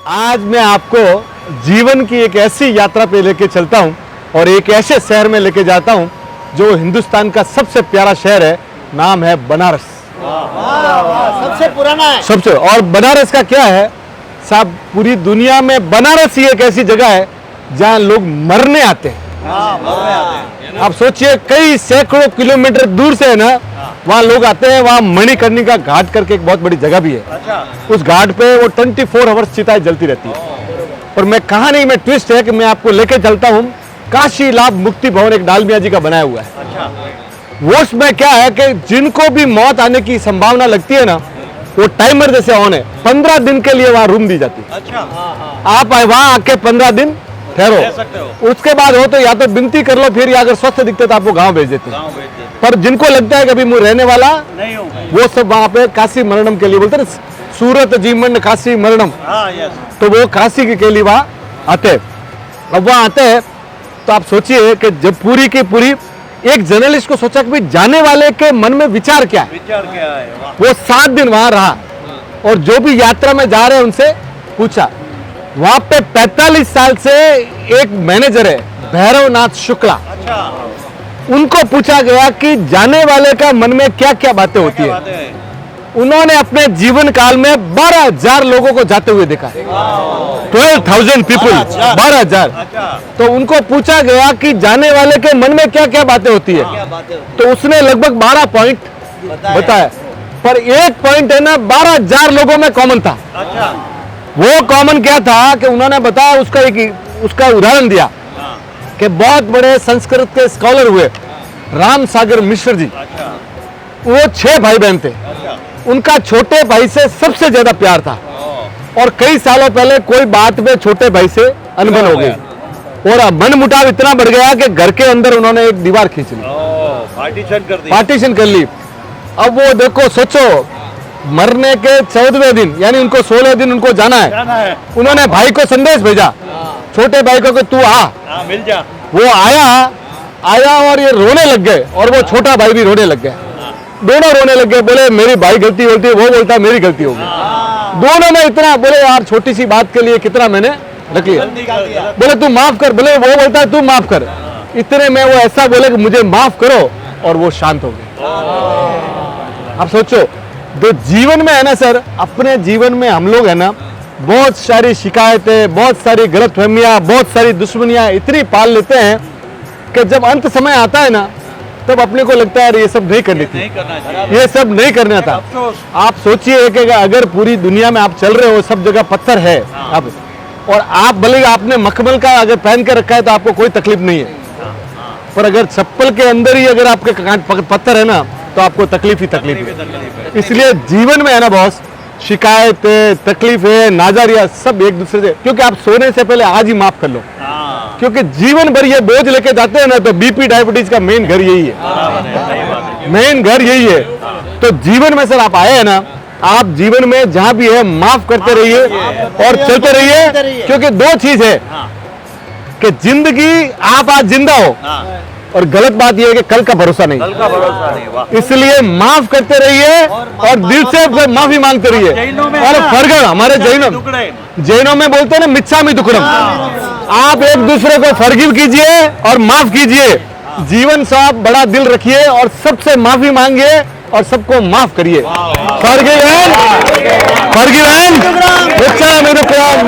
आज मैं आपको जीवन की एक ऐसी यात्रा पे लेके चलता हूं और एक ऐसे शहर में लेके जाता हूं जो हिंदुस्तान का सबसे प्यारा शहर है। नाम है बनारस। सबसे पुराना है। सबसे। और बनारस का क्या है साहब, पूरी दुनिया में बनारस ही एक ऐसी जगह है जहां लोग मरने आते हैं। आप सोचिए, कई सैकड़ों किलोमीटर दूर से है ना, वहाँ लोग आते हैं। वहाँ मणिकर्णिका घाट करके एक बहुत बड़ी जगह भी है। उस घाट पे वो 24 आवर्स चिताएं जलती रहती है। और मैं कहानी में ट्विस्ट है कि मैं आपको लेके चलता हूँ काशी लाभ मुक्ति भवन, एक डालमिया जी का बनाया हुआ है। वो उसमें क्या है कि जिनको भी मौत आने की संभावना लगती है ना, वो टाइमर जैसे ऑन है। 15 दिन के लिए वहाँ रूम दी जाती है। आप वहाँ आके 15 दिन ठहरो, उसके बाद हो तो या तो विनती कर लो, फिर या अगर स्वस्थ दिखते तो आपको गांव भेज देते हैं। पर जिनको लगता है कि अभी मैं रहने वाला नहीं हूं, वो सब वहां पे काशी मरणम के लिए बोलते हैं, सूरत जीवन काशी मरणम। तो वो काशी के लिए वहां आते हैं। अब वहां आते हैं तो आप सोचिए कि जब पूरी की पूरी एक जर्नलिस्ट को सोचा कि भाई जाने वाले के मन में विचार क्या है। वो 7 दिन वहां रहा और जो भी यात्रा में जा रहे हैं उनसे पूछा। वहां पे 45 साल से एक मैनेजर है भैरवनाथ शुक्ला। उनको पूछा गया कि जाने वाले का मन में क्या क्या बातें होती है। उन्होंने अपने जीवन काल में 12,000 लोगों को जाते हुए देखा। 12,000 पीपल, 12,000। तो उनको पूछा गया कि जाने वाले के मन में क्या क्या बातें होती है। तो उसने लगभग 12 पॉइंट बताया, पर एक पॉइंट है ना 12,000 लोगों में कॉमन था। वो कॉमन क्या था कि उन्होंने बताया, उसका उदाहरण दिया कि बहुत बड़े संस्कृत के स्कॉलर हुए राम सागर मिश्र जी। वो 6 भाई बहन थे। उनका छोटे भाई से सबसे ज्यादा प्यार था और कई सालों पहले कोई बात में छोटे भाई से अनबन हो गई और मन मुटाव इतना बढ़ गया कि घर के अंदर उन्होंने एक दीवार खींच ली, पार्टीशन कर ली। अब वो देखो, सोचो, मरने के 14वें दिन यानी उनको 16 दिन उनको जाना है। उन्होंने भाई को संदेश भेजा, छोटे भाई को, कि तू आ मिल जा। वो आया और ये रोने लग गए और वो छोटा भाई भी रोने लग गया। दोनों रोने लग गए, बोले मेरी भाई गलती होती है, वो बोलता मेरी गलती होगी। दोनों में इतना, बोले यार छोटी सी बात के लिए कितना मैंने रख लिया। बोले तू माफ कर, बोले वो बोलता है तू माफ कर। इतने में वो ऐसा बोले कि मुझे माफ करो, और वो शांत हो गए। आप सोचो, जो जीवन में है ना सर, अपने जीवन में हम लोग है ना बहुत सारी शिकायतें, बहुत सारी गलतफहमियां, बहुत सारी दुश्मनियां इतनी पाल लेते हैं कि जब अंत समय आता है ना, तब अपने को लगता है ये सब नहीं करनी थी, ये सब नहीं करना था। आप सोचिए कि अगर पूरी दुनिया में आप चल रहे हो, सब जगह पत्थर है अब, और आप भले आपने मखमल का अगर पहन के रखा है तो आपको कोई तकलीफ नहीं है, पर अगर चप्पल के अंदर ही अगर आपके पत्थर है ना, तो आपको तकलीफ ही तकलीफ है। इसलिए जीवन में है ना बॉस, शिकायतें, तकलीफें, नाजारियां सब एक दूसरे से, क्योंकि आप सोने से पहले आज ही माफ कर लो। क्योंकि जीवन भर ये बोझ लेके जाते हैं ना, तो बीपी डायबिटीज का मेन घर यही है, मेन घर यही है। तो जीवन में सर आप आए हैं ना, आप जीवन में जहां भी है माफ करते रहिए और चलते रहिए। क्योंकि 2 चीज है कि जिंदगी, आप आज जिंदा हो, और गलत बात यह है कि कल का भरोसा नहीं। इसलिए माफ करते रहिए और दिल से माफी मांगते रहिए। और फर्गण, हमारे जैनों में बोलते हैं ना मिच्छामि दुक्कडम। आप एक दूसरे को फर्गिव कीजिए और माफ कीजिए। जीवन साफ बड़ा दिल रखिए और सबसे माफी मांगिए और सबको माफ करिए। फर्गिव एंड मिच्छामि दुक्कडम।